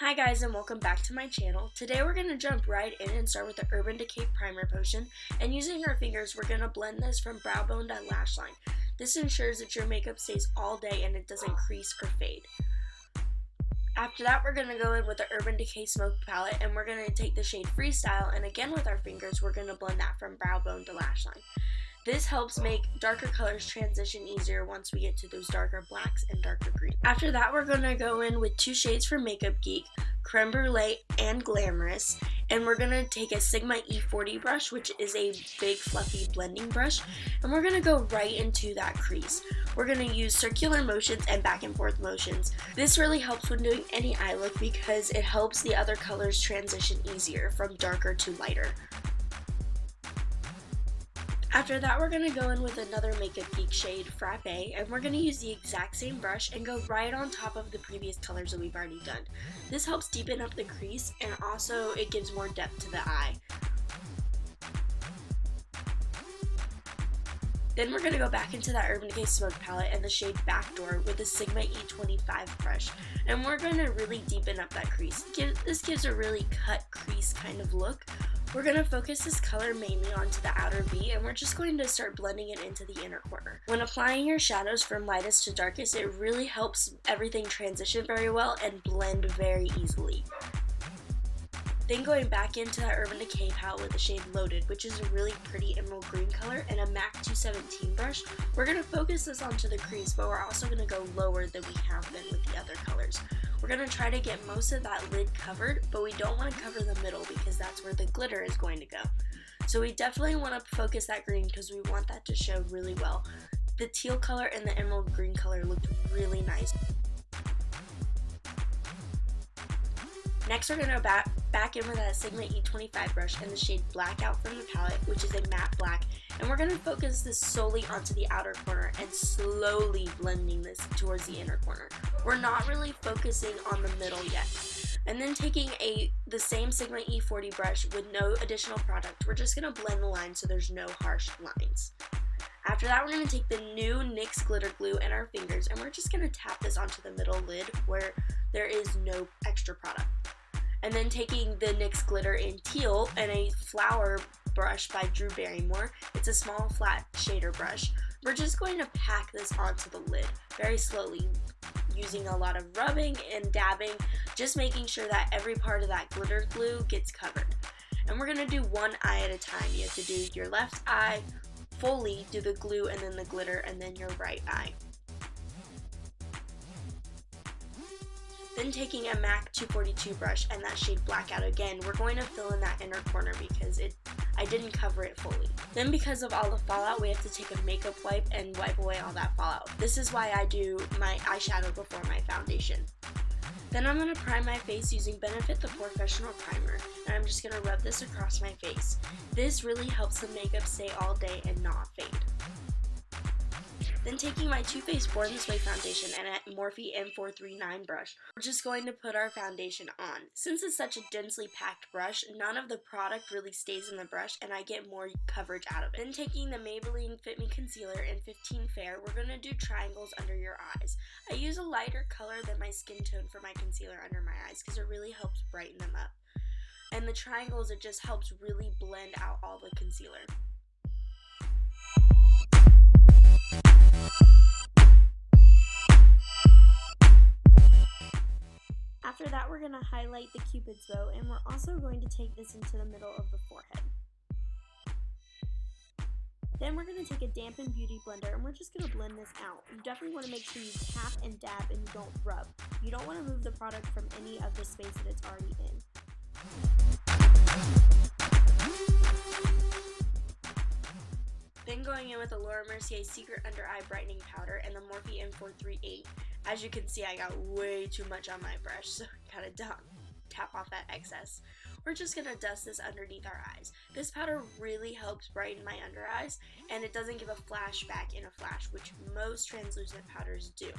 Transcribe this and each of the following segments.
Hi guys and welcome back to my channel. Today we're going to jump right in and start with the Urban Decay Primer Potion, and using our fingers we're going to blend this from brow bone to lash line. This ensures that your makeup stays all day and it doesn't crease or fade. After that we're going to go in with the Urban Decay Smoke Palette and we're going to take the shade Freestyle, and again with our fingers we're going to blend that from brow bone to lash line. This helps make darker colors transition easier once we get to those darker blacks and darker greens. After that, we're going to go in with two shades from Makeup Geek, Creme Brulee and Glamorous, and we're going to take a Sigma E40 brush, which is a big fluffy blending brush, and we're going to go right into that crease. We're going to use circular motions and back and forth motions. This really helps when doing any eye look because it helps the other colors transition easier from darker to lighter. After that, we're going to go in with another Makeup Geek shade, Frappe, and we're going to use the exact same brush and go right on top of the previous colors that we've already done. This helps deepen up the crease and also it gives more depth to the eye. Then we're going to go back into that Urban Decay Smoke Palette and the shade Backdoor with the Sigma E25 brush, and we're going to really deepen up that crease. This gives a really cut crease kind of look. We're going to focus this color mainly onto the outer V, and we're just going to start blending it into the inner corner. When applying your shadows from lightest to darkest, it really helps everything transition very well and blend very easily. Then going back into that Urban Decay palette with the shade Loaded, which is a really pretty emerald green color, and a MAC 217 brush, we're going to focus this onto the crease, but we're also going to go lower than we have been with the other colors. We're going to try to get most of that lid covered, but we don't want to cover the middle because that's where the glitter is going to go. So we definitely want to focus that green because we want that to show really well. The teal color and the emerald green color looked really nice. Next we're going to back in with that Sigma E25 brush and the shade Blackout from the palette, which is a matte black, and we're going to focus this solely onto the outer corner and slowly blending this towards the inner corner. We're not really focusing on the middle yet. And then taking the same Sigma E40 brush with no additional product, we're just going to blend the lines so there's no harsh lines. After that, we're going to take the new NYX glitter glue in our fingers and we're just going to tap this onto the middle lid where there is no extra product. And then taking the NYX glitter in Teal and a flower brush by Drew Barrymore, it's a small flat shader brush, we're just going to pack this onto the lid very slowly, using a lot of rubbing and dabbing, just making sure that every part of that glitter glue gets covered. And we're going to do one eye at a time. You have to do your left eye, fully do the glue and then the glitter, and then your right eye. Then taking a MAC 242 brush and that shade Blackout again, we're going to fill in that inner corner because I didn't cover it fully. Then because of all the fallout, we have to take a makeup wipe and wipe away all that fallout. This is why I do my eyeshadow before my foundation. Then I'm going to prime my face using Benefit the Porefessional primer, and I'm just going to rub this across my face. This really helps the makeup stay all day and not fade. Then taking my Too Faced Born This Way foundation and a Morphe M439 brush, we're just going to put our foundation on. Since it's such a densely packed brush, none of the product really stays in the brush and I get more coverage out of it. Then taking the Maybelline Fit Me Concealer in 15 Fair, we're going to do triangles under your eyes. I use a lighter color than my skin tone for my concealer under my eyes because it really helps brighten them up. And the triangles, it just helps really blend out all the concealer. After that, we're going to highlight the Cupid's bow, and we're also going to take this into the middle of the forehead. Then we're going to take a dampened beauty blender, and we're just going to blend this out. You definitely want to make sure you tap and dab and you don't rub. You don't want to move the product from any of the space that it's already in. Then going in with the Mercier Secret Under Eye Brightening Powder and the Morphe M438. As you can see, I got way too much on my brush, so I gotta tap off that excess. We're just gonna dust this underneath our eyes. This powder really helps brighten my under eyes, and it doesn't give a flashback in a flash, which most translucent powders do.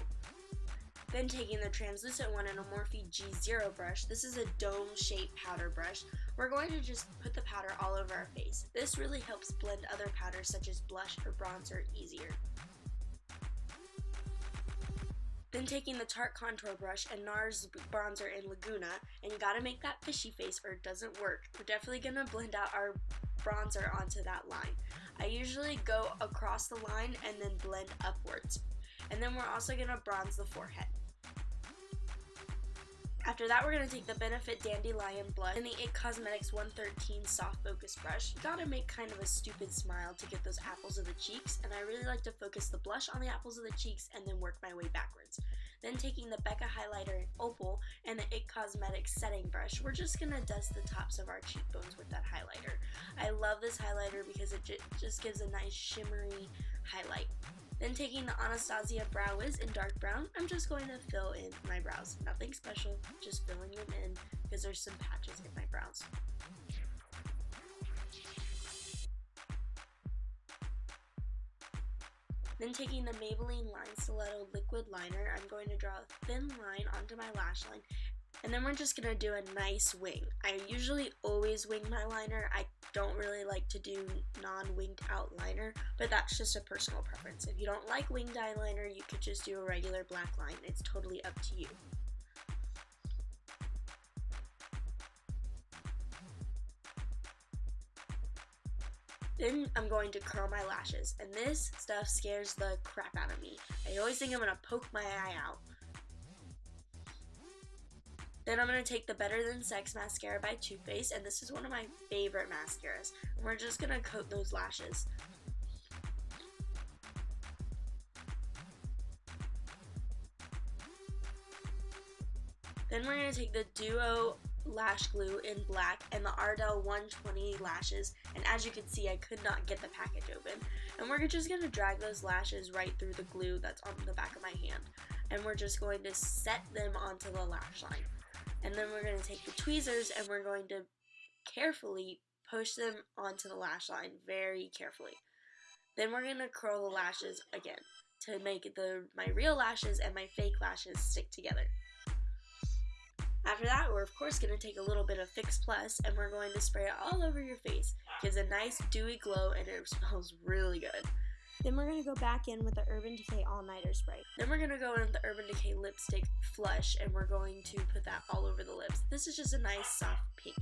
Then taking the translucent one in a Morphe G0 brush, this is a dome-shaped powder brush, we're going to just put the powder all over our face. This really helps blend other powders such as blush or bronzer easier. Then taking the Tarte contour brush and Nars bronzer in Laguna, and you gotta make that fishy face or it doesn't work. We're definitely gonna blend out our bronzer onto that line. I usually go across the line and then blend upwards. And then we're also gonna bronze the forehead. After that, we're going to take the Benefit Dandelion Blush and the IT Cosmetics 113 Soft Focus Brush. You gotta make kind of a stupid smile to get those apples of the cheeks, and I really like to focus the blush on the apples of the cheeks and then work my way backwards. Then taking the Becca highlighter in Opal and the IT Cosmetics Setting Brush, we're just going to dust the tops of our cheekbones with that highlighter. I love this highlighter because it just gives a nice shimmery highlight. Then taking the Anastasia Brow Wiz in dark brown, I'm just going to fill in my brows. Nothing special, just filling them in because there's some patches in my brows. Then taking the Maybelline Line Stiletto Liquid Liner, I'm going to draw a thin line onto my lash line. And then we're just going to do a nice wing. I usually always wing my liner. I don't really like to do non-winged out liner, but that's just a personal preference. If you don't like winged eyeliner, you could just do a regular black line. It's totally up to you. Then I'm going to curl my lashes, and this stuff scares the crap out of me. I always think I'm going to poke my eye out. Then I'm going to take the Better Than Sex mascara by Too Faced, and this is one of my favorite mascaras. And we're just going to coat those lashes. Then we're going to take the Duo Lash Glue in black and the Ardell 120 lashes, and as you can see, I could not get the package open. And we're just going to drag those lashes right through the glue that's on the back of my hand. And we're just going to set them onto the lash line. And then we're going to take the tweezers and we're going to carefully push them onto the lash line, very carefully. Then we're going to curl the lashes again to make my real lashes and my fake lashes stick together. After that, we're of course going to take a little bit of Fix Plus and we're going to spray it all over your face. It gives a nice dewy glow and it smells really good. Then we're going to go back in with the Urban Decay All Nighter Spray. Then we're going to go in with the Urban Decay Lipstick Flush and we're going to put that all over the lips. This is just a nice soft pink.